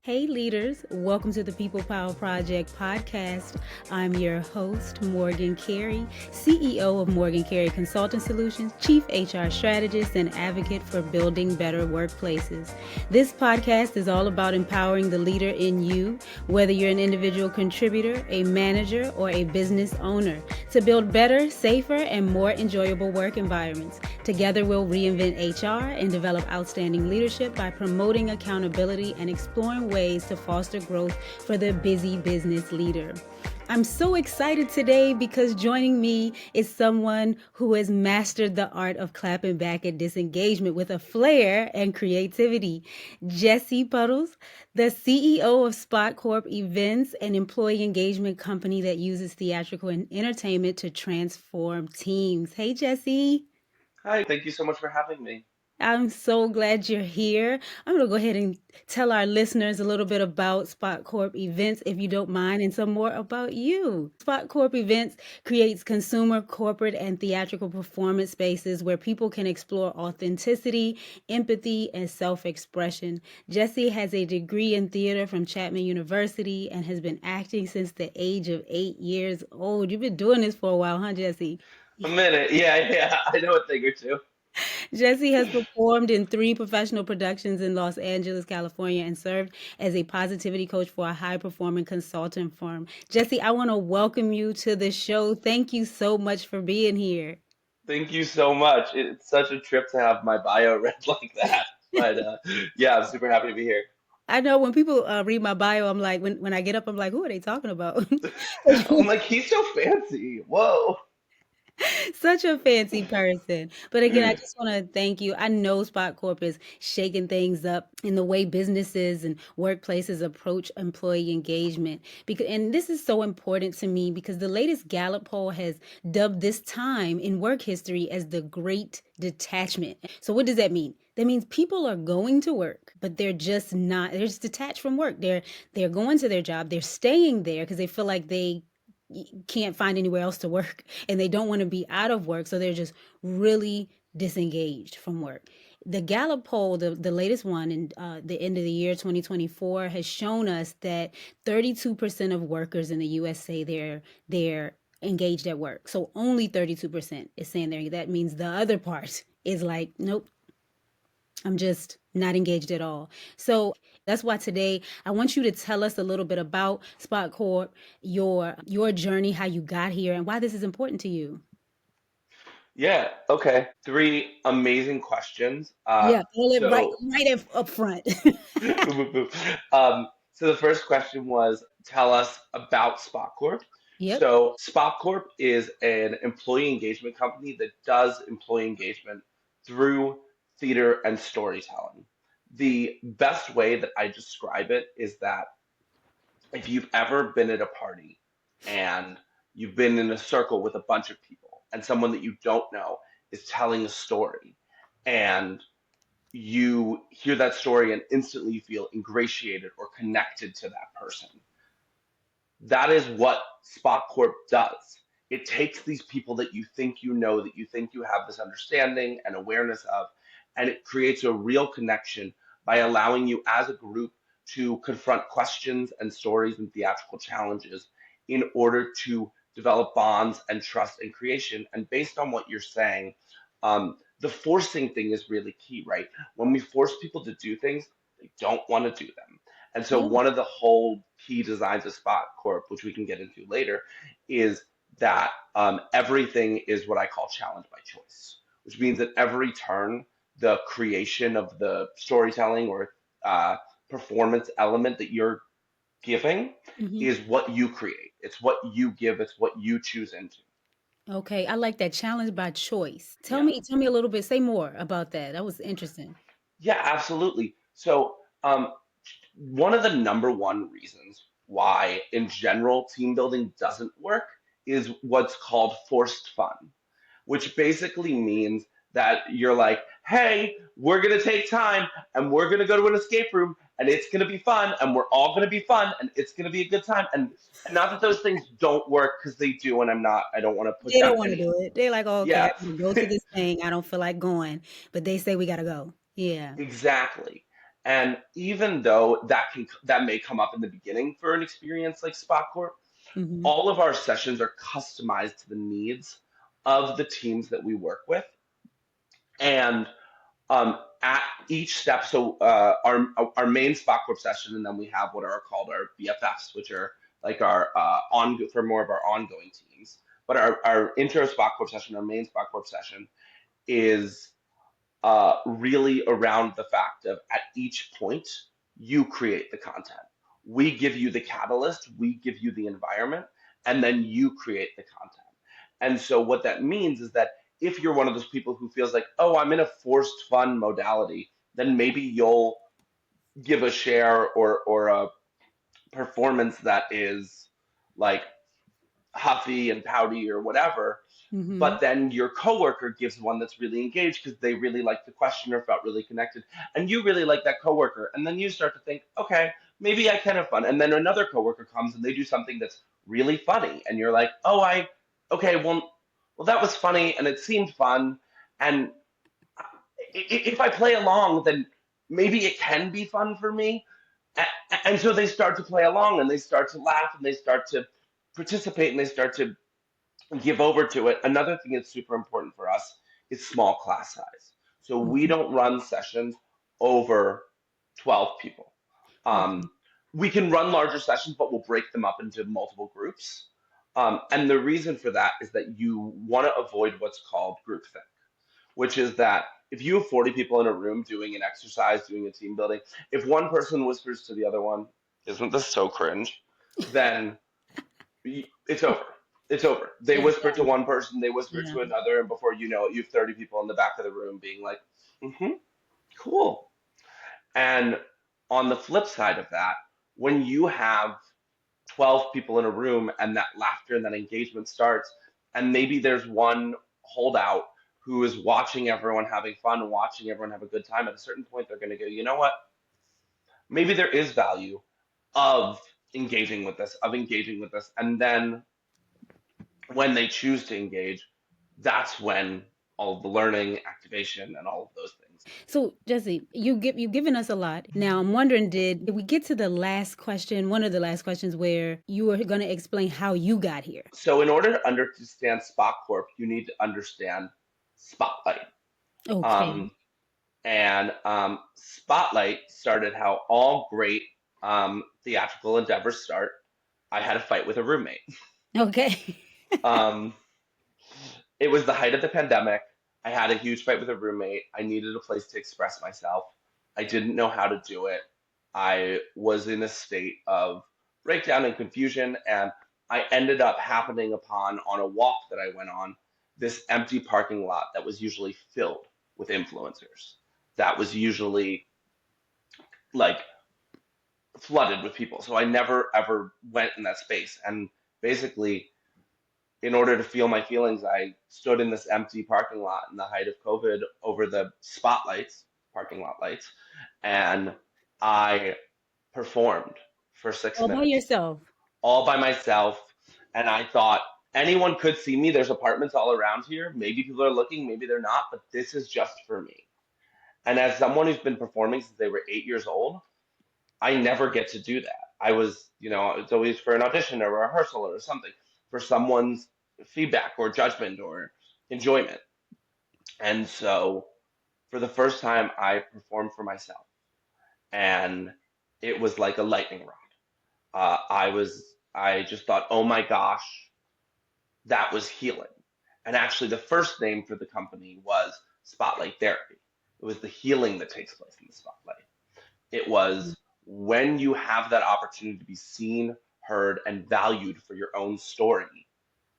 Hey leaders, welcome to the People Power Project podcast. I'm your host, Morgan Carey, CEO of Morgan Carey Consulting Solutions, Chief HR Strategist and advocate for building better workplaces. This podcast is all about empowering the leader in you, whether you're an individual contributor, a manager, or a business owner, to build better, safer, and more enjoyable work environments. Together, we'll reinvent HR and develop outstanding leadership by promoting accountability and exploring ways to foster growth for the busy business leader. I'm so excited today because joining me is someone who has mastered the art of clapping back at disengagement with a flair and creativity. Jessie Puddles, the CEO of SpotCorp Events, an employee engagement company that uses theatrical and entertainment to transform teams. Hey, Jessie. Hi, thank you so much for having me. I'm so glad you're here. I'm going to go ahead and tell our listeners a little bit about SpotCorp Events, if you don't mind, and some more about you. SpotCorp Events creates consumer, corporate, and theatrical performance spaces where people can explore authenticity, empathy, and self-expression. Jessie has a degree in theater from Chapman University and has been acting since the age of 8 years old. You've been doing this for a while, huh, Jessie? A minute. Yeah, I know a thing or two. Jessie has performed in 3 professional productions in Los Angeles, California, and served as a positivity coach for a high-performing consulting firm. Jessie, I want to welcome you to the show. Thank you so much for being here. Thank you so much. It's such a trip to have my bio read like that. But yeah, I'm super happy to be here. I know when people read my bio, I'm like, when I get up, I'm like, who are they talking about? I'm like, he's so fancy. Whoa. Such a fancy person. But again, I just want to thank you. I know Spot Corp is shaking things up in the way businesses and workplaces approach employee engagement. And this is so important to me because the latest Gallup poll has dubbed this time in work history as the Great Detachment. So what does that mean? That means people are going to work, but they're just detached from work. They're going to their job, they're staying there because they feel like they can't find anywhere else to work and they don't want to be out of work, so they're just really disengaged from work. The Gallup poll, the latest one in the end of the year 2024, has shown us that 32% of workers in the US say they're engaged at work. So only 32% is saying they're. That means the other part is like, nope, I'm just not engaged at all. So that's why today I want you to tell us a little bit about Spot Corp, your journey, how you got here, and why this is important to you. Yeah, okay. Three amazing questions. Yeah, pull it So up front. so the first question was tell us about SpotCorp. Yep. So SpotCorp is an employee engagement company that does employee engagement through theater and storytelling. The best way that I describe it is that if you've ever been at a party and you've been in a circle with a bunch of people and someone that you don't know is telling a story and you hear that story and instantly feel ingratiated or connected to that person. That is what Spot Corp does. It takes these people that you think you know, that you think you have this understanding and awareness of, and it creates a real connection by allowing you as a group to confront questions and stories and theatrical challenges in order to develop bonds and trust and creation. And based on what you're saying, the forcing thing is really key, right? When we force people to do things, they don't want to do them. And so Yeah. one of the whole key designs of Spot Corp, which we can get into later, is that everything is what I call challenge by choice, which means that every turn, the creation of the storytelling or performance element that you're giving Hmm. is what you create. It's what you give. It's what you choose into. Okay, I like that challenge by choice. Tell Yeah. me, tell me a little bit. Say more about that. That was interesting. Yeah, absolutely. So, one of the number one reasons why, in general, team building doesn't work is what's called forced fun, which basically means that you're like, hey, we're going to take time and we're going to go to an escape room and it's going to be fun and we're all going to be fun and it's going to be a good time. And not that those things don't work because they do. And I don't want to put They down don't want to any, do it. They're like, oh, okay, I yeah, gotta go to this thing. I don't feel like going, but they say we gotta go. Yeah. exactly. And even though that may come up in the beginning for an experience like SpotCorp, Mhm. all of our sessions are customized to the needs of the teams that we work with. And at each step, so our main SpotCorp session, and then we have what are called our BFFs, which are like our on for more of our ongoing teams. But our intro SpotCorp session, our main SpotCorp session, is really around the fact of at each point, you create the content. We give you the catalyst, we give you the environment, and then you create the content. And so, what that means is that if you're one of those people who feels like, oh, I'm in a forced fun modality, then maybe you'll give a share or a performance that is like huffy and pouty or whatever, Mhm. but then your coworker gives one that's really engaged because they really like the question or felt really connected, and you really like that coworker, and then you start to think, okay, maybe I can have fun, and then another coworker comes and they do something that's really funny, and you're like, oh, okay, well, that was funny and it seemed fun, and if I play along, then maybe it can be fun for me. And so they start to play along and they start to laugh and they start to participate and they start to give over to it. Another thing that's super important for us is small class size. So we Mhm. don't run sessions over 12 people. Okay. Um, we can run larger sessions, but we'll break them up into multiple groups. And the reason for that is that you want to avoid what's called groupthink, which is that if you have 40 people in a room doing an exercise, doing a team building, if one person whispers to the other one, isn't this so cringe? Then it's over. It's over. They Yeah, whisper to one person, they whisper yeah. to another, and before you know it, you have 30 people in the back of the room being like, mm-hmm, cool. And on the flip side of that, when you have 12 people in a room and that laughter and that engagement starts, and maybe there's one holdout who is watching everyone having fun, watching everyone have a good time, at a certain point, they're going to go, you know what? Maybe there is value of engaging with this. And then when they choose to engage, that's when all of the learning, activation, and all of those things. So, Jesse, you've given us a lot. Now, I'm wondering, did we get to the last question, one of the last questions where you were going to explain how you got here? So, in order to understand SpotCorp, you need to understand Spotlight. Okay. Um, and Spotlight started how all great theatrical endeavors start. I had a fight with a roommate. Okay. Um, it was the height of the pandemic. I had a huge fight with a roommate. I needed a place to express myself. I didn't know how to do it. I was in a state of breakdown and confusion, and I ended up happening upon on a walk that I went on this empty parking lot that was usually filled with influencers. That was usually like flooded with people. So I never ever went in that space. And basically, in order to feel my feelings, I stood in this empty parking lot in the height of COVID over the spotlights, parking lot lights, and I performed for six All by minutes yourself. all by myself. And I thought anyone could see me. There's apartments all around here. Maybe people are looking, maybe they're not, but this is just for me. And as someone who's been performing since they were 8 years old, I never get to do that. It's always for an audition or a rehearsal or something for someone's feedback or judgment or enjoyment. And so for the first time, I performed for myself, and it was like a lightning rod. I just thought, oh my gosh, that was healing. And actually, the first name for the company was Spotlight Therapy. It was the healing that takes place in the spotlight. It was when you have that opportunity to be seen, heard, and valued for your own story,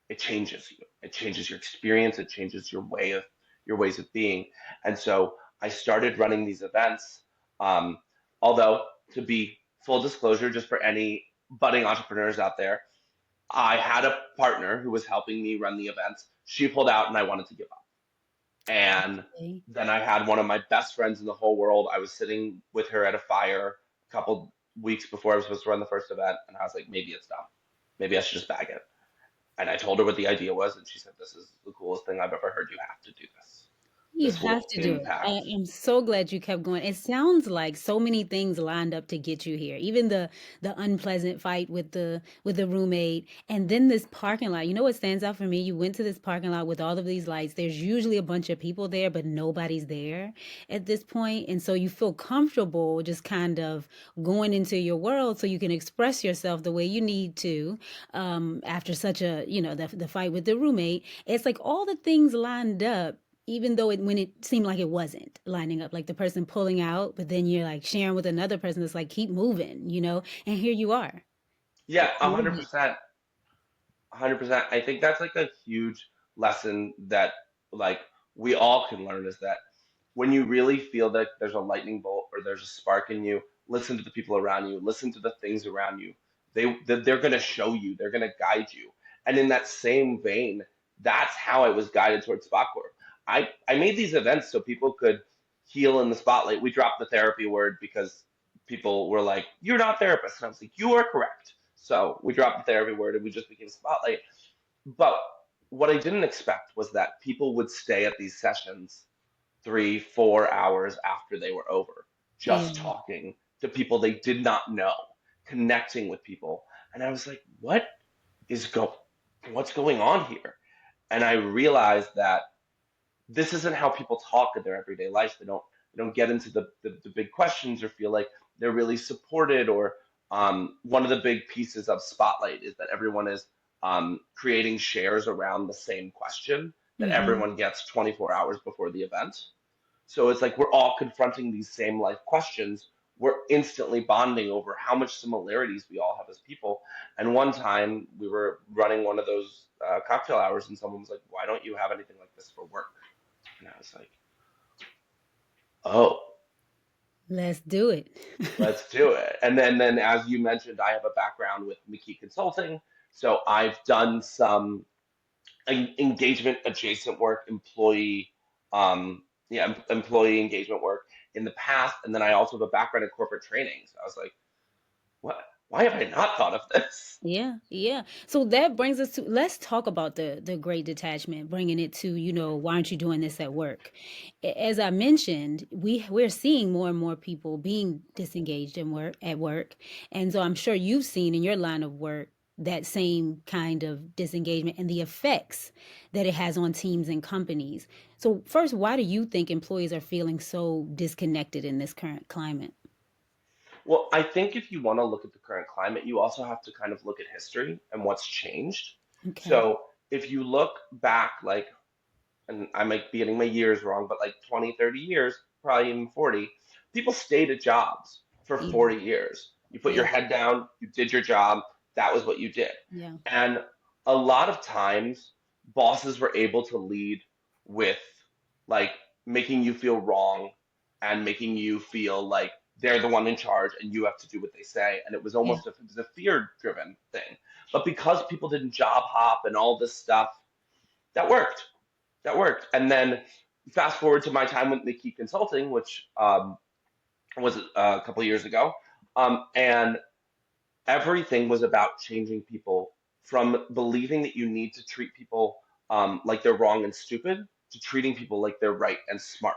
it changes you. It changes your experience. It changes your ways of being. And so I started running these events. Um, although, to be full disclosure, just for any budding entrepreneurs out there, I had a partner who was helping me run the events. She pulled out, and I wanted to give up. And Okay. then I had one of my best friends in the whole world. I was sitting with her at a fire a couple weeks before I was supposed to run the first event, and I was like, maybe it's dumb. Maybe I should just bag it. And I told her what the idea was, and she said, this is the coolest thing I've ever heard. You have to do this. You this have will to do it. impact. I'm so glad you kept going. It sounds like so many things lined up to get you here. Even the unpleasant fight with the roommate, and then this parking lot. You know what stands out for me? You went to this parking lot with all of these lights. There's usually a bunch of people there, but nobody's there at this point, and so you feel comfortable just kind of going into your world so you can express yourself the way you need to after such a the fight with the roommate. It's like all the things lined up even though when it seemed like it wasn't lining up, like the person pulling out, but then you're like sharing with another person that's like, keep moving, and here you are. Yeah, I love it. 100%. I think that's like a huge lesson that like we all can learn is that when you really feel that there's a lightning bolt or there's a spark in you, listen to the people around you, listen to the things around you. They're going to show you, they're going to guide you. And in that same vein, that's how I was guided towards SpotCorp. I made these events so people could heal in the spotlight. We dropped the therapy word because people were like, "You're not a therapist," and I was like, "You are correct." So we dropped the therapy word and we just became Spotlight. But what I didn't expect was that people would stay at these sessions 3, 4 hours after they were over, Yeah. just talking to people they did not know, connecting with people. And I was like, is go what's going on here? And I realized that this isn't how people talk in their everyday life. They don't get into the big questions or feel like they're really supported. Or one of the big pieces of Spotlight is that everyone is creating shares around the same question that Hmm. everyone gets 24 hours before the event. So it's like we're all confronting these same life questions. We're instantly bonding over how much similarities we all have as people. And one time we were running one of those cocktail hours, and someone was like, "Why don't you have anything like this for work?" And I was like, "Oh, Let's do it. let's do it." And then as you mentioned, I have a background with McKee Consulting, so I've done some engagement adjacent work, employee engagement work in the past, and then I also have a background in corporate training. So I was like, "What? Why have I not thought of this?" Yeah, yeah. So that brings us to let's talk about the great detachment, bringing it to, why aren't you doing this at work? As I mentioned, we're seeing more and more people being disengaged in work at work. And so I'm sure you've seen in your line of work that same kind of disengagement and the effects that it has on teams and companies. So first, why do you think employees are feeling so disconnected in this current climate? Well, I think if you want to look at the current climate, you also have to kind of look at history and what's changed. Okay. So if you look back, like, and I might be getting my years wrong, but like 20, 30 years, probably even 40, people stayed at jobs for Yeah. 40 years. You put your Yeah. head down, you did your job, that was what you did. Yeah. And a lot of times, bosses were able to lead with like making you feel wrong and making you feel like they're the one in charge and you have to do what they say. And it was Yeah. almost it was a fear driven thing. But because people didn't job hop and all this stuff, that worked and then fast forward to my time with McKee Consulting, which was a couple of years ago, and everything was about changing people from believing that you need to treat people like they're wrong and stupid to treating people like they're right and smart.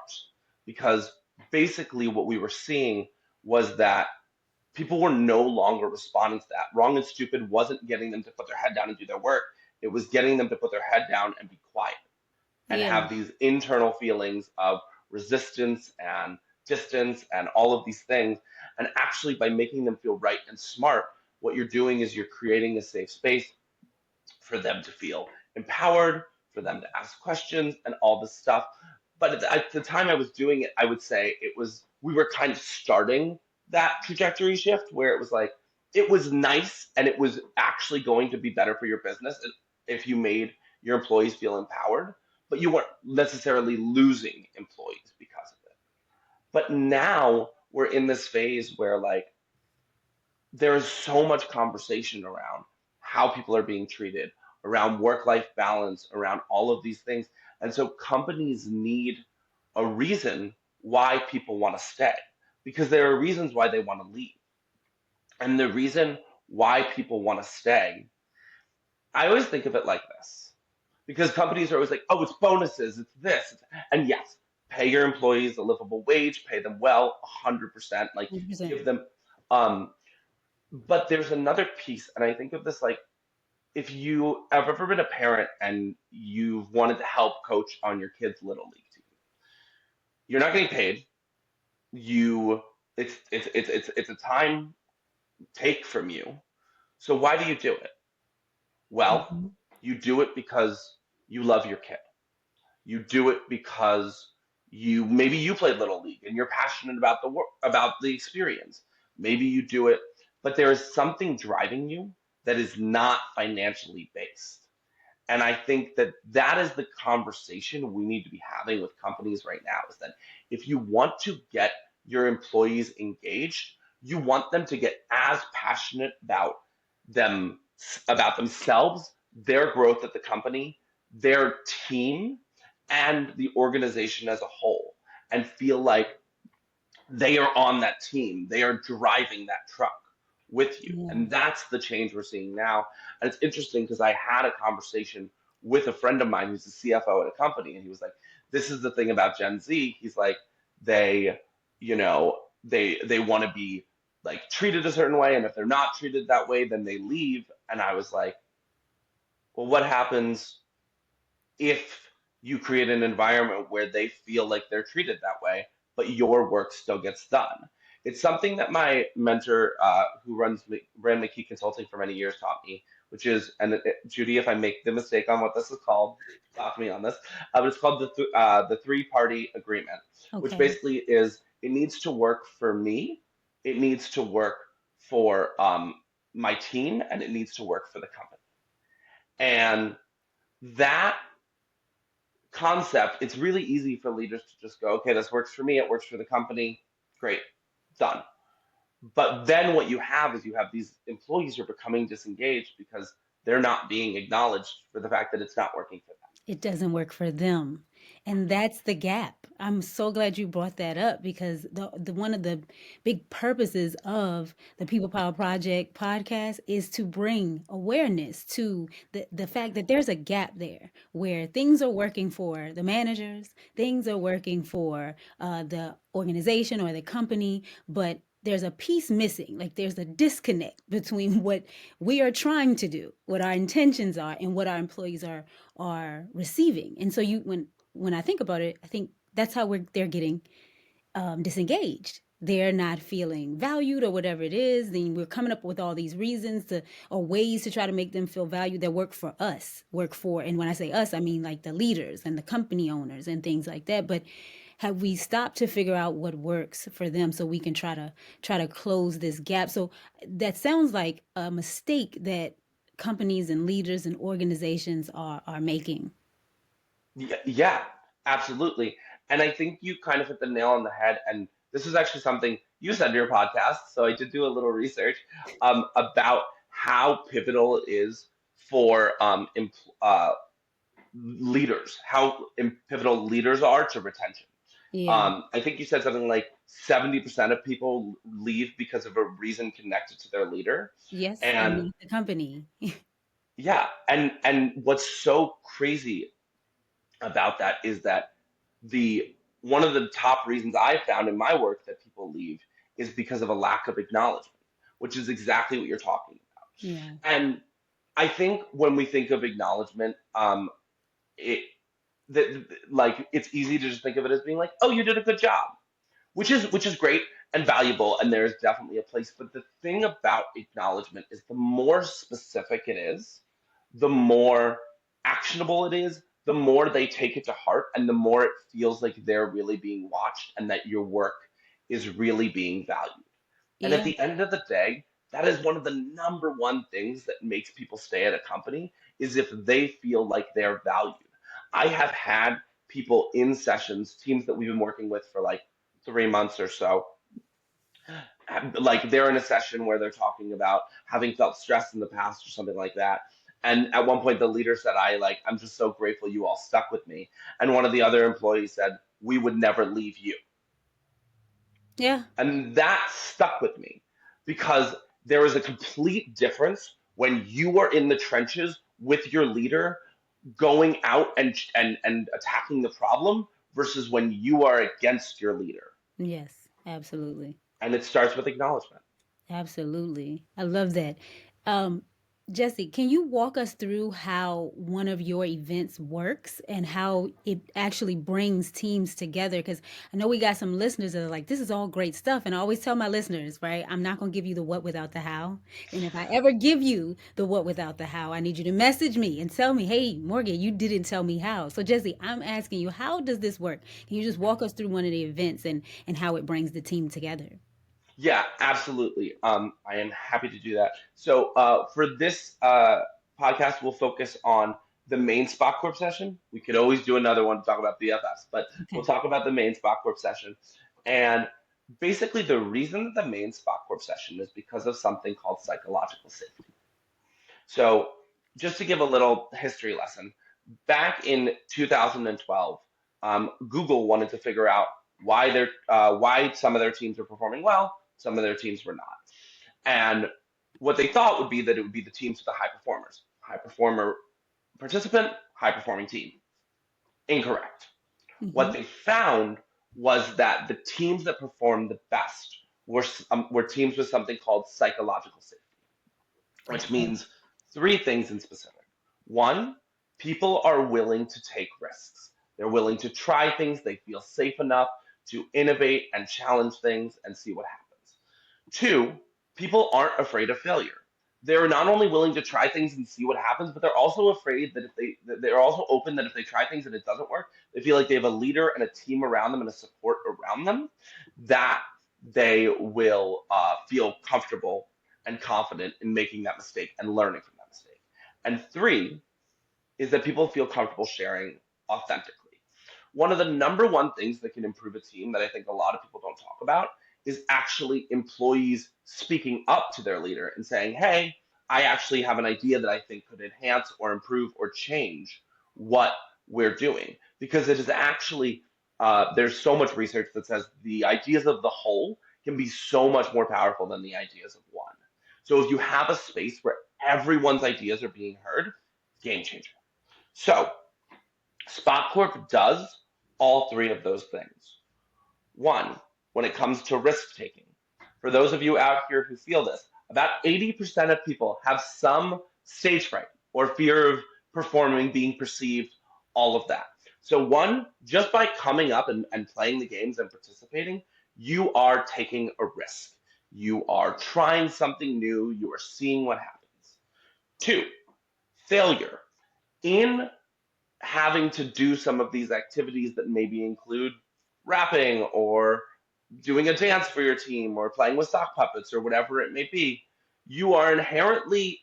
Because basically, what we were seeing was that people were no longer responding to that. Wrong and stupid wasn't getting them to put their head down and do their work. It was getting them to put their head down and be quiet and Yeah. have these internal feelings of resistance and distance and all of these things. And actually, by making them feel right and smart, what you're doing is you're creating a safe space for them to feel empowered, for them to ask questions and all this stuff. But at the time I was doing it, I would say we were kind of starting that trajectory shift where it was like, it was nice and it was actually going to be better for your business if you made your employees feel empowered, but you weren't necessarily losing employees because of it. But now we're in this phase where like there is so much conversation around how people are being treated, around work life balance, around all of these things. And so companies need a reason why people want to stay because there are reasons why they want to leave. And the reason why people want to stay, I always think of it like this because companies are always like, oh, it's bonuses, it's this. And yes, pay your employees a livable wage, pay them well, 100%, like 100%. give them, um, but there's another piece, and I think of this like if you have ever been a parent and you've wanted to help coach on your kid's little league team, you're not getting paid. You, it's a time take from you. So why do you do it? Well, Mhm. you do it because you love your kid. You do it because you maybe you played little league and you're passionate about the work about the experience. Maybe you do it, but there is something driving you that is not financially based. And I think that that is the conversation we need to be having with companies right now is that if you want to get your employees engaged, you want them to get as passionate them about themselves, their growth at the company, their team, and the organization as a whole, and feel like they are on that team. They are driving that truck with you. Yeah. And that's the change we're seeing now. And it's interesting because I had a conversation with a friend of mine who's the CFO at a company, and he was like, this is the thing about Gen Z. He's like, they, they want to be like treated a certain way, and if they're not treated that way, then they leave. And I was like, well, what happens if you create an environment where they feel like they're treated that way, but your work still gets done? It's something that my mentor, who ran McKee Consulting for many years, taught me, which is, and Judy, if I make the mistake on what this is called, stop me on this, but it's called the three-party agreement, which Okay. basically is it needs to work for me, it needs to work for my team, and it needs to work for the company. And that concept, it's really easy for leaders to just go, okay, this works for me, it works for the company, great, done. But then what you have is you have these employees who are becoming disengaged because they're not being acknowledged for the fact that it's not working for them. It doesn't work for them. And that's the gap. I'm so glad you brought that up because the one of the big purposes of the People Power Project podcast is to bring awareness to the fact that there's a gap there where things are working for the managers, things are working for the organization or the company, but there's a piece missing. Like there's a disconnect between what we are trying to do, what our intentions are, and what our employees are receiving. And so you when I think about it, I think that's how they're getting disengaged. They're not feeling valued or whatever it is. Then we're coming up with all these reasons to or ways to try to make them feel valued that work for us, work for. And when I say us, I mean like the leaders and the company owners and things like that. But have we stopped to figure out what works for them so we can try to close this gap? So that sounds like a mistake that companies and leaders and organizations are making. Yeah, yeah, absolutely. And I think you kind of hit the nail on the head. And this is actually something you said in your podcast. So I did do a little research about how pivotal it is for leaders, how pivotal leaders are to retention. Yeah. I think you said something like 70% of people leave because of a reason connected to their leader. Yes, and And not the company. yeah, and what's so crazy about that is that the one of the top reasons I found in my work that people leave is because of a lack of acknowledgement, which is exactly what you're talking about. Yeah. And I think when we think of acknowledgement, it like it's easy to just think of it as being like, oh, you did a good job, which is great and valuable, and there's definitely a place. But the thing about acknowledgement is the more specific it is, the more actionable it is, the more they take it to heart, and the more it feels like they're really being watched and that your work is really being valued. And at Yeah. the end of the day, that is one of the number one things that makes people stay at a company is if they feel like they're valued. I have had people in sessions, teams that we've been working with for like 3 months or so, like they're in a session where they're talking about having felt stressed in the past or something like that. And at one point, the leader said, I'm just so grateful you all stuck with me. And one of the other employees said, we would never leave you. Yeah. And that stuck with me because there is a complete difference when you are in the trenches with your leader going out and attacking the problem versus when you are against your leader. Yes, absolutely. And it starts with acknowledgement. Absolutely. I love that. Um, Jesse, can you walk us through how one of your events works and how it actually brings teams together? Because I know we got some listeners that are like, this is all great stuff. And I always tell my listeners, right, I'm not going to give you the what without the how. And if I ever give you the what without the how, I need you to message me and tell me, hey, Morgan, you didn't tell me how. So, Jesse, I'm asking you, how does this work? Can you just walk us through one of the events and how it brings the team together? Yeah, absolutely. I am happy to do that. So for this podcast, we'll focus on the main SpotCorp session. We could always do another one to talk about BFFs, but we'll Okay. talk about the main SpotCorp session. And basically, the reason that the main SpotCorp session is because of something called psychological safety. So just to give a little history lesson, back in 2012, Google wanted to figure out why some of their teams were performing well, some of their teams were not, and what they thought would be that it would be the teams with the high performers, high performer participant, high performing team. Incorrect. What Hmm. they found was that the teams that performed the best were teams with something called psychological safety, which Okay. means three things in specific. One, people are willing to take risks. They're willing to try things. They feel safe enough to innovate and challenge things and see what happens. Two, people aren't afraid of failure. They're not only willing to try things and see what happens, but they're also afraid that they're also open that if they try things and it doesn't work, they feel like they have a leader and a team around them and a support around them that they will feel comfortable and confident in making that mistake and learning from that mistake. And three is that people feel comfortable sharing authentically. One of the number one things that can improve a team that I think a lot of people don't talk about is actually employees speaking up to their leader and saying, hey, I actually have an idea that I think could enhance or improve or change what we're doing. Because it is actually, there's so much research that says the ideas of the whole can be so much more powerful than the ideas of one. So if you have a space where everyone's ideas are being heard, game changer. So SpotCorp does all three of those things. One, when it comes to risk taking, for those of you out here who feel this, about 80% of people have some stage fright or fear of performing, being perceived, all of that. So, one, just by coming up and playing the games and participating, you are taking a risk. You are trying something new, you are seeing what happens. Two, failure. In having to do some of these activities that maybe include rapping or doing a dance for your team or playing with sock puppets or whatever it may be, you are inherently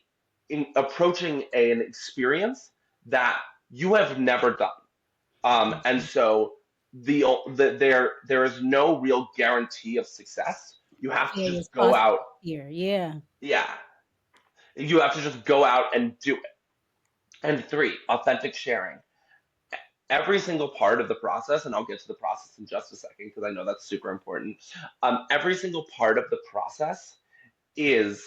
approaching an experience that you have never done. And so there is no real guarantee of success. You have to Failure's just go out. positive here. Yeah. Yeah, you have to just go out and do it. And three, authentic sharing. Every single part of the process, and I'll get to the process in just a second because I know that's super important. Every single part of the process is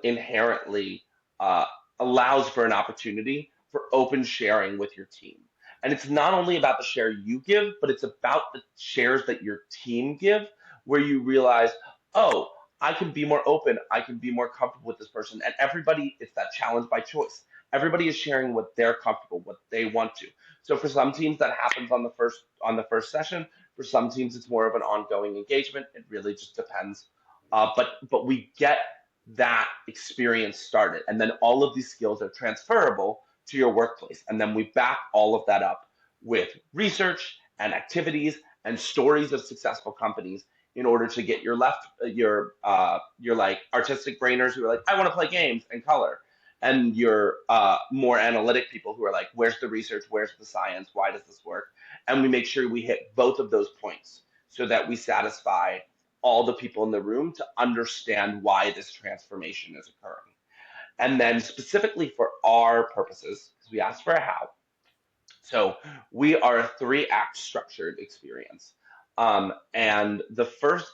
inherently uh, allows for an opportunity for open sharing with your team. And it's not only about the share you give, but it's about the shares that your team give, where you realize, oh, I can be more open, I can be more comfortable with this person. And everybody, it's that challenge by choice. Everybody is sharing what they're comfortable, what they want to. So for some teams that happens on the first session. For some teams it's more of an ongoing engagement. It really just depends, but we get that experience started, and then all of these skills are transferable to your workplace, and then we back all of that up with research and activities and stories of successful companies in order to get your like artistic brainers who are like, I want to play games and color, and your more analytic people who are like, where's the research, where's the science, why does this work, and we make sure we hit both of those points so that we satisfy all the people in the room to understand why this transformation is occurring. And then specifically for our purposes, because we asked for a how, so we are a three-act structured experience. And the first,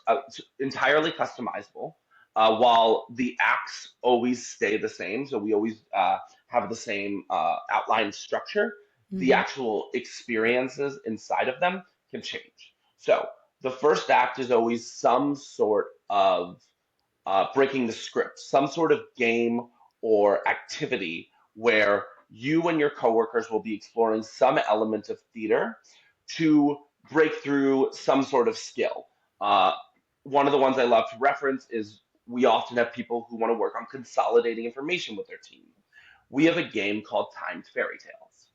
entirely customizable, while the acts always stay the same. So we always have the same outline structure. the Hmm. actual experiences inside of them can change. So the first act is always some sort of breaking the script, some sort of game or activity where you and your coworkers will be exploring some element of theater to break through some sort of skill. Uh, One of the ones I love to reference is we often have people who want to work on consolidating information with their team. We have a game called Timed Fairy Tales.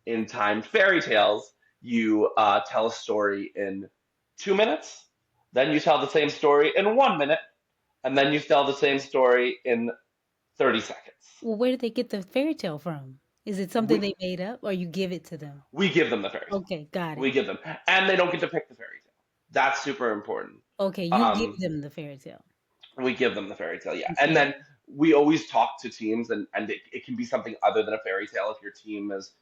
In Timed Fairy Tales, you tell a story in 2 minutes, then you tell the same story in 1 minute, and then you tell the same story in 30 seconds. Well, where did they get the fairy tale from? Is it something We, they made up or you give it to them? we give them the fairy tale. Okay, got We it. give them, and they don't get to pick the fairy tale. That's super important. Okay, you give Um, them the fairy tale. we give them the fairy tale, yeah. And Okay. then we always talk to teams, and it can be something other than a fairy tale. If your team is,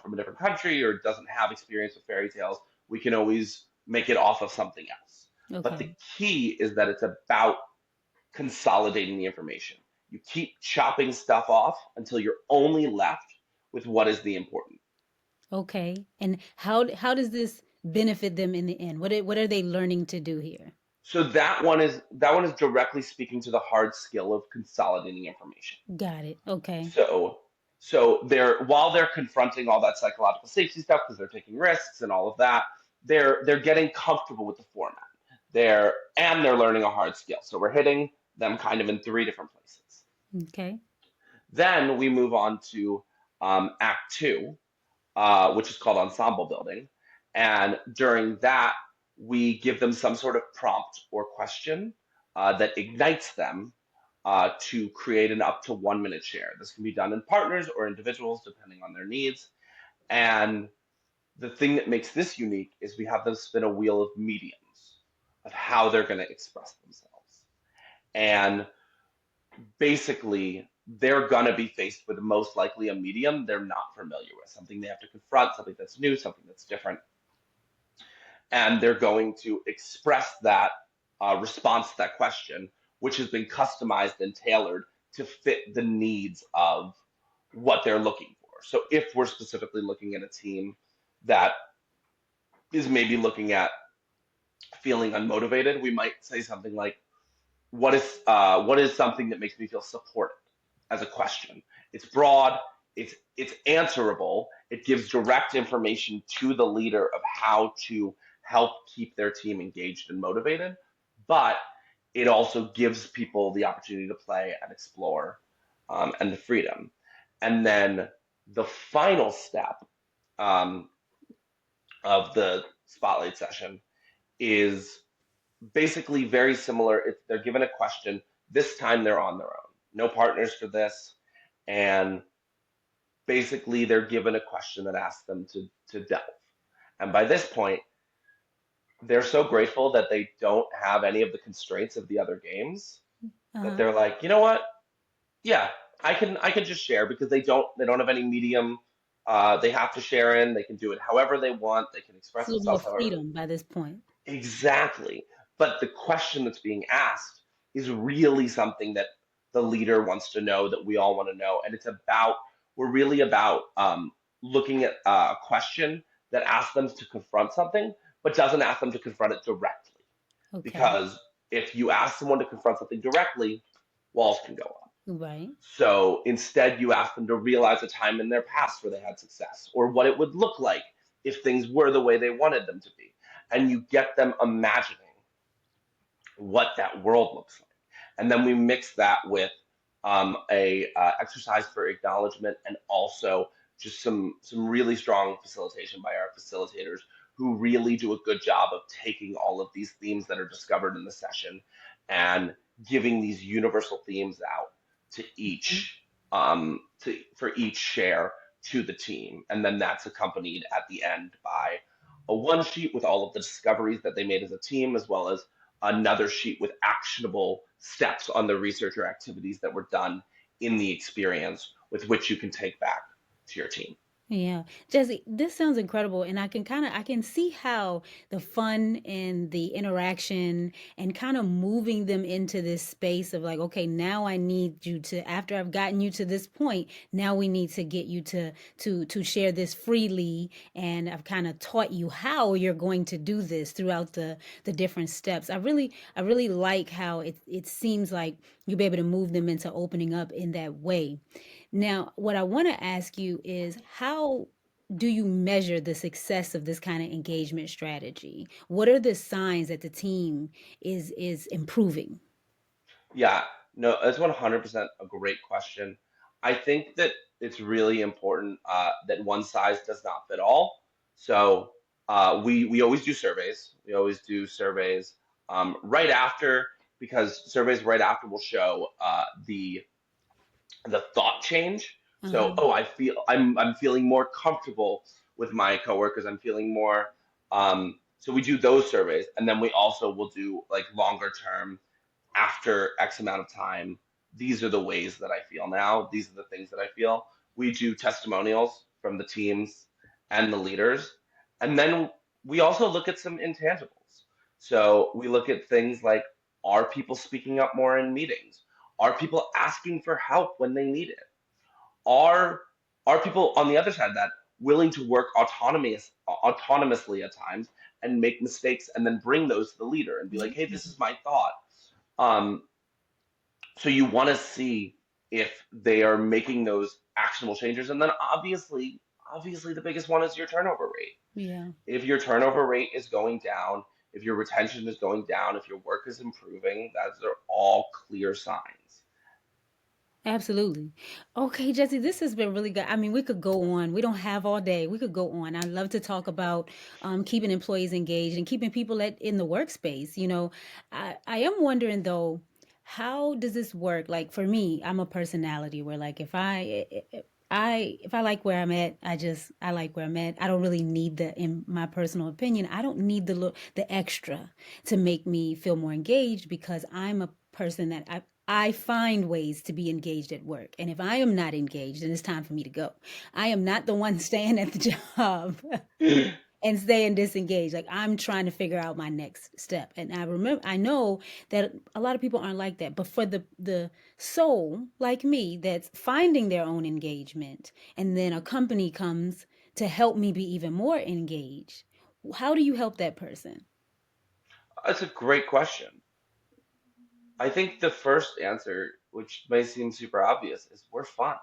from a different country or doesn't have experience with fairy tales, we can always make it off of something else. But the Okay. key is that it's about consolidating the information. You keep chopping stuff off until you're only left with what is the important. Okay. And how does this benefit them in the end? What are they learning to do here? So that one is directly speaking to the hard skill of consolidating information. Got it. Okay. So while they're confronting all that psychological safety stuff because they're taking risks and all of that, they're getting comfortable with the format. They're learning a hard skill. So we're hitting them kind of in three different places. Okay. Then we move on to Act Two, which is called ensemble building. And during that, we give them some sort of prompt or question that ignites them to create an up to 1 minute share. This can be done in partners or individuals, depending on their needs. And the thing that makes this unique is we have them spin a wheel of mediums of how they're going to express themselves. And basically, they're going to be faced with most likely a medium they're not familiar with, something they have to confront, something that's new, something that's different. And they're going to express that response to that question, which has been customized and tailored to fit the needs of what they're looking for. So if we're specifically looking at a team that is maybe looking at feeling unmotivated, we might say something like, what is something that makes me feel supported as a question. It's broad, it's answerable, it gives direct information to the leader of how to help keep their team engaged and motivated, but it also gives people the opportunity to play and explore, and the freedom. And then the final step, um, of the spotlight session is basically very similar. They're given a question. This time they're on their own. No partners for this. And basically they're given a question that asks them to delve. And by this point, they're so grateful that they don't have any of the constraints of the other games that Uh-huh. they're like, you know what? Yeah, I can just share because they don't have any medium they have to share in. They can do it however they want. They can express So more themselves however. freedom by this point. Exactly. But the question that's being asked is really something that the leader wants to know, that we all want to know. And we're really about looking at a question that asks them to confront something, but doesn't ask them to confront it directly. Okay. Because if you ask someone to confront something directly, walls can go up. Right. So instead, you ask them to realize a time in their past where they had success, or what it would look like if things were the way they wanted them to be. And you get them imagining what that world looks like. And then we mix that with a exercise for acknowledgement, and also just some really strong facilitation by our facilitators who really do a good job of taking all of these themes that are discovered in the session and giving these universal themes out to Mhm. for each share to the team. And then that's accompanied at the end by a one sheet with all of the discoveries that they made as a team, as well as another sheet with actionable steps on the research or activities that were done in the experience with which you can take back to your team. Yeah. Jesse, this sounds incredible. And I can see how the fun and the interaction and kind of moving them into this space of like, okay, now I need you to, after I've gotten you to this point, now we need to get you to share this freely. And I've kind of taught you how you're going to do this throughout the different steps. I really like how it seems like you'll be able to move them into opening up in that way. Now, what I want to ask you is how do you measure the success of this kind of engagement strategy? What are the signs that the team is improving? Yeah, no, that's 100% a great question. I think that it's really important that one size does not fit all. So we always do surveys. We always do surveys right after, because surveys right after will show the thought change. So, Uh-huh. oh, I'm feeling more comfortable with my coworkers. I'm feeling more. So we do those surveys, and then we also will do like longer term after X amount of time. These are the ways that I feel now. These are the things that I feel. We do testimonials from the teams and the leaders, and then we also look at some intangibles. So we look at things like, are people speaking up more in meetings? Are people asking for help when they need it? Are are people on the other side of that willing to work autonomously at times and make mistakes and then bring those to the leader and be like, hey, this is my thought. Um, so you want to see if they are making those actionable changes, and then obviously the biggest one is your turnover rate. Yeah. If your turnover rate is going down, if your retention is going down, if your work is improving, those are all clear signs. Absolutely. Okay, Jesse, this has been really good. I mean, we could go on. We don't have all day. We could go on. I love to talk about keeping employees engaged and keeping people in the workspace. I am wondering though, how does this work? Like for me, I'm a personality where like if I like where I'm at, I like where I'm at. I don't really need in my personal opinion, I don't need the extra to make me feel more engaged because I'm a person that I find ways to be engaged at work. And if I am not engaged, then it's time for me to go. I am not the one staying at the job and staying disengaged. Like I'm trying to figure out my next step. And I know that a lot of people aren't like that. But for the soul like me that's finding their own engagement, and then a company comes to help me be even more engaged, how do you help that person? That's a great question. I think the first answer, which may seem super obvious, is we're fun.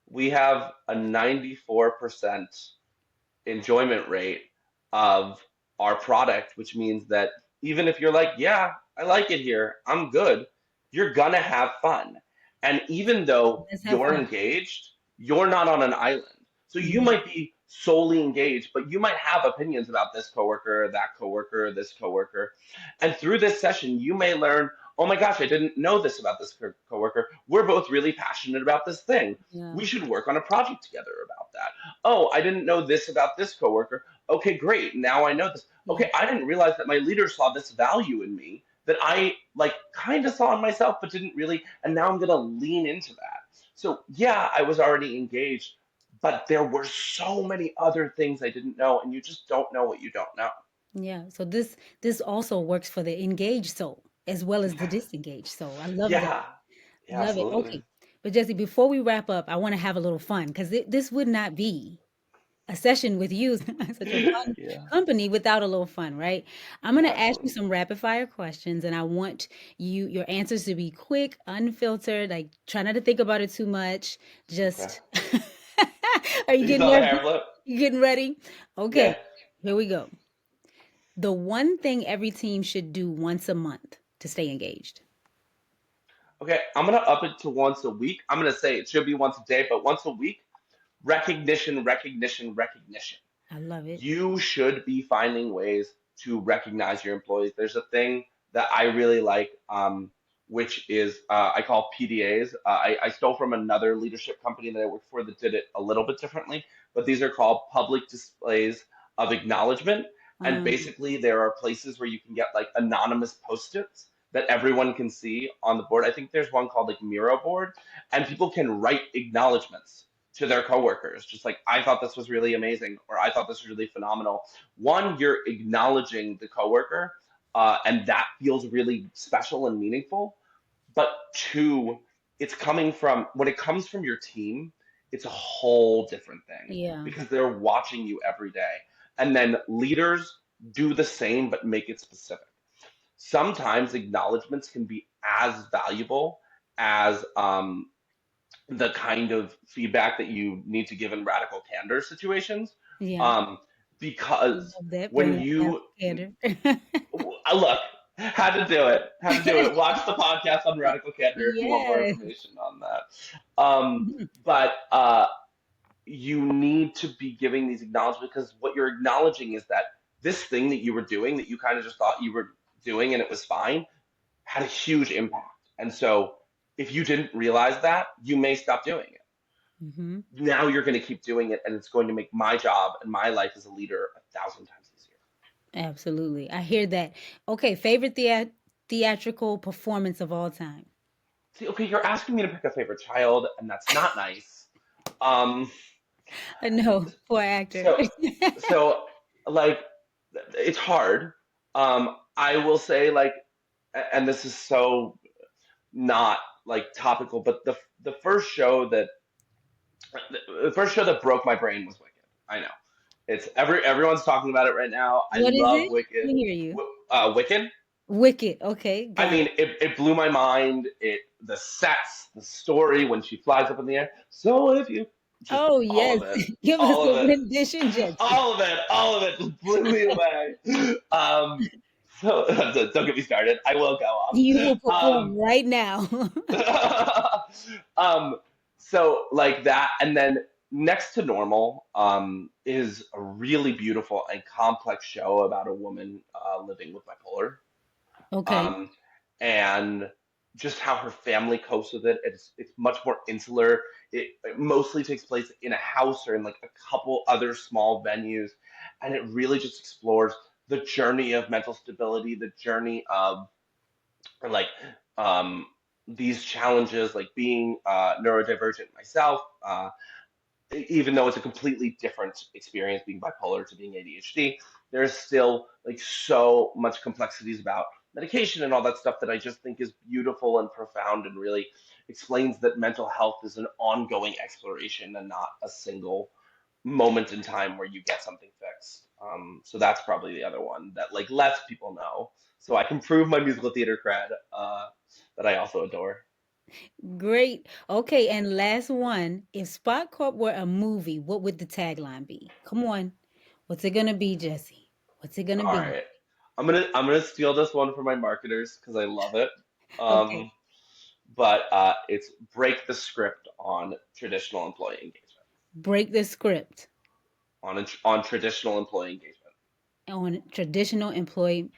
We have a 94% enjoyment rate of our product, which means that even if you're like, yeah, I like it here, I'm good, you're gonna have fun. And even though Let's have you're fun. engaged, you're not on an island. So you Mhm. might be solely engaged, but you might have opinions about this coworker, that coworker, this coworker. And through this session, you may learn, oh my gosh, I didn't know this about this coworker. We're both really passionate about this thing. We Yeah. should work on a project together about that. Oh, I didn't know this about this coworker. Okay, great. Now I know this. Yeah. Okay, I didn't realize that my leader saw this value in me that I like kind of saw in myself but didn't really, and now I'm going to lean into that. So, yeah, I was already engaged, but there were so many other things I didn't know, and you just don't know what you don't know. Yeah. So this also works for the engaged soul as well as the disengaged soul. I love that. Yeah, yeah, Love it. absolutely. Okay. But Jesse, before we wrap up, I want to have a little fun because this would not be a session with you, such a fun Yeah, company without a little fun, right? I'm going to ask you absolutely. some rapid fire questions and I want your answers to be quick, unfiltered, like try not to think about it too much. Okay. Just Are you You getting saw the nervous? hair flip? You getting ready? Okay. Yeah. Here we go. The one thing every team should do once a month to stay engaged. Okay, I'm gonna up it to once a week. I'm gonna say it should be once a day, but once a week, recognition, recognition, recognition. I love it. You should be finding ways to recognize your employees. There's a thing that I really like, which is I call PDAs. I stole from another leadership company that I worked for that did it a little bit differently, but these are called public displays of acknowledgement. And Um, basically, there are places where you can get like anonymous post-its that everyone can see on the board. I think there's one called like Miro board, and people can write acknowledgments to their coworkers, just like, I thought this was really amazing, or I thought this was really phenomenal. One, you're acknowledging the coworker, and that feels really special and meaningful. But two, it's coming from when it comes from your team, it's a whole different thing Yeah. because they're watching you every day. And then leaders do the same, but make it specific. Sometimes acknowledgments can be as valuable as the kind of feedback that you need to give in radical candor situations. Yeah. Um, because Love that. when Bring that you candor. look, had to do it, had to do it. Watch the podcast on radical candor if you want more Yes. information on that. But you need to be giving these acknowledgments because what you're acknowledging is that this thing that you were doing that you kind of just thought you were doing and it was fine had a huge impact. And so if you didn't realize that, you may stop doing it. Hmm. Now you're going to keep doing it, and it's going to make my job and my life as a leader 1,000 times easier. Absolutely. I hear that. Okay, favorite theatrical performance of all time. See, okay, you're asking me to pick a favorite child, and that's not nice. Um, No, poor actor. so, so like, it's hard. I will say, like, and this is so not like topical, but the first show that the first show that broke my brain was Wicked. I know it's everyone's talking about it right now. I What is love it? Wicked. Let me hear you. Wicked. Wicked. Okay, I got mean, it blew my mind. The sets, the story when she flies up in the air. So if you just Oh, yes. Give us all a of it, rendition, Jesse. all of it just blew me away. So don't get me started. I will go You will off. perform right now. um, so like that, and then Next to Normal is a really beautiful and complex show about a woman living with bipolar, Okay. um, and just how her family copes with it. It's much more insular. It mostly takes place in a house or in like a couple other small venues, and it really just explores the journey of mental stability, the journey of like um, these challenges, like being neurodivergent myself. Even though it's a completely different experience being bipolar to being ADHD, there's still like so much complexities about medication and all that stuff that I just think is beautiful and profound and really explains that mental health is an ongoing exploration and not a single moment in time where you get something fixed. So that's probably the other one that like less people know. So I can prove my musical theater cred that I also adore. Great. Okay, and last one. If Spot Corp were a movie, what would the tagline be? Come on. What's it gonna be, Jesse? What's it gonna All be? right. I'm gonna steal this one from my marketers because I love it. Okay. Um, but it's break the script on traditional employee engagement. Break the script On traditional employee engagement. on traditional employee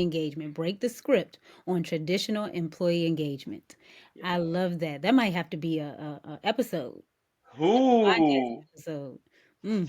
engagement. Break the script on traditional employee engagement. Yeah. I love that. That might have to be a episode, podcast Ooh, episode. Hmm.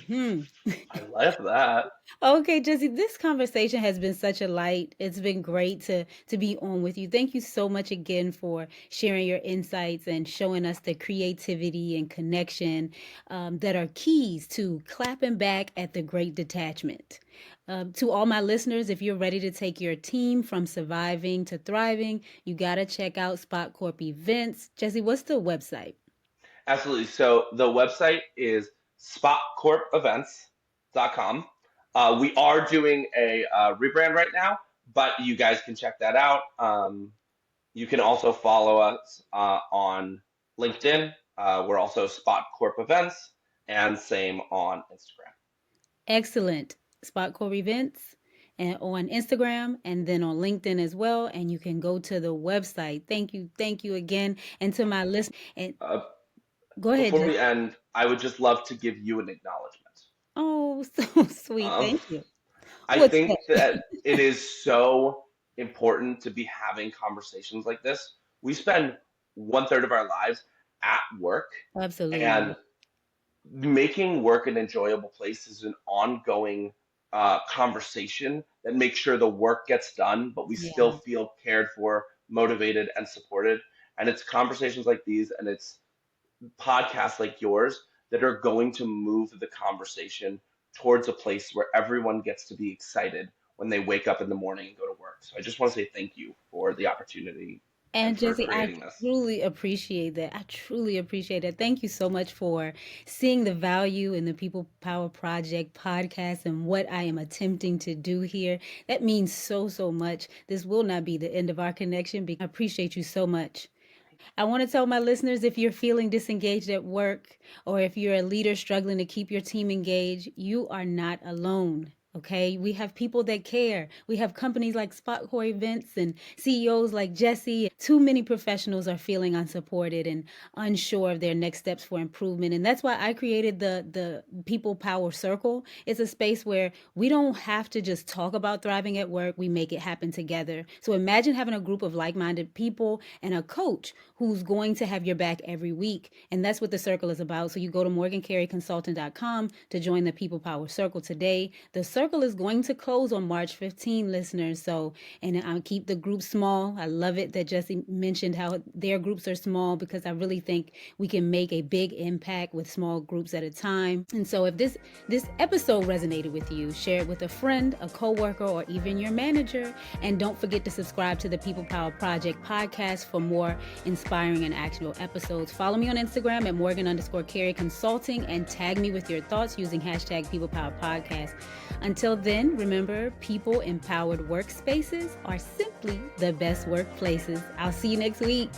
I love that. Okay, Jesse, this conversation has been such a light. It's been great to be on with you. Thank you so much again for sharing your insights and showing us the creativity and connection that are keys to clapping back at the Great Detachment. To all my listeners, if you're ready to take your team from surviving to thriving, you got to check out SpotCorp Events. Jesse, what's the website? Absolutely. So the website is spotcorpevents.com. We are doing a rebrand right now, but you guys can check that out. You can also follow us on LinkedIn. We're also Spot Corp Events, and same on Instagram. Excellent. SpotCorp Events and on Instagram and then on LinkedIn as well. And you can go to the website. Thank you. Thank you again. And to my list and Uh, go ahead, Before Jess. we end, I would just love to give you an acknowledgement. Oh, so sweet. Um, Thank you. I What's think that? that it is so important to be having conversations like this. We spend one third of our lives at work, Absolutely. and making work an enjoyable place is an ongoing conversation that makes sure the work gets done, but we still Yeah. feel cared for, motivated, and supported. And it's conversations like these, and it's podcasts like yours that are going to move the conversation towards a place where everyone gets to be excited when they wake up in the morning and go to work. So I just want to say thank you for the opportunity and And for Jesse, I creating this. truly appreciate that. I truly appreciate it. Thank you so much for seeing the value in the People Power Project podcast and what I am attempting to do here. That means so, so much. This will not be the end of our connection because I appreciate you so much. I want to tell my listeners, if you're feeling disengaged at work or if you're a leader struggling to keep your team engaged, you are not alone. Okay, we have people that care. We have companies like SpotCorp Events and CEOs like Jesse. Too many professionals are feeling unsupported and unsure of their next steps for improvement. And that's why I created the People Power Circle. It's a space where we don't have to just talk about thriving at work, we make it happen together. So imagine having a group of like-minded people and a coach who's going to have your back every week. And that's what the circle is about. So you go to morgancareyconsultant.com to join the People Power Circle today. The circle is going to close on March 15, listeners. So, and I'll keep the group small. I love it that Jesse mentioned how their groups are small, because I really think we can make a big impact with small groups at a time. And so if this episode resonated with you, share it with a friend, a coworker, or even your manager. And don't forget to subscribe to the People Power Project podcast for more inspiring and actionable episodes. Follow me on Instagram at Morgan_Carey Consulting and tag me with your thoughts using hashtag People Power Podcast. Until then, remember, people empowered workspaces are simply the best workplaces. I'll see you next week.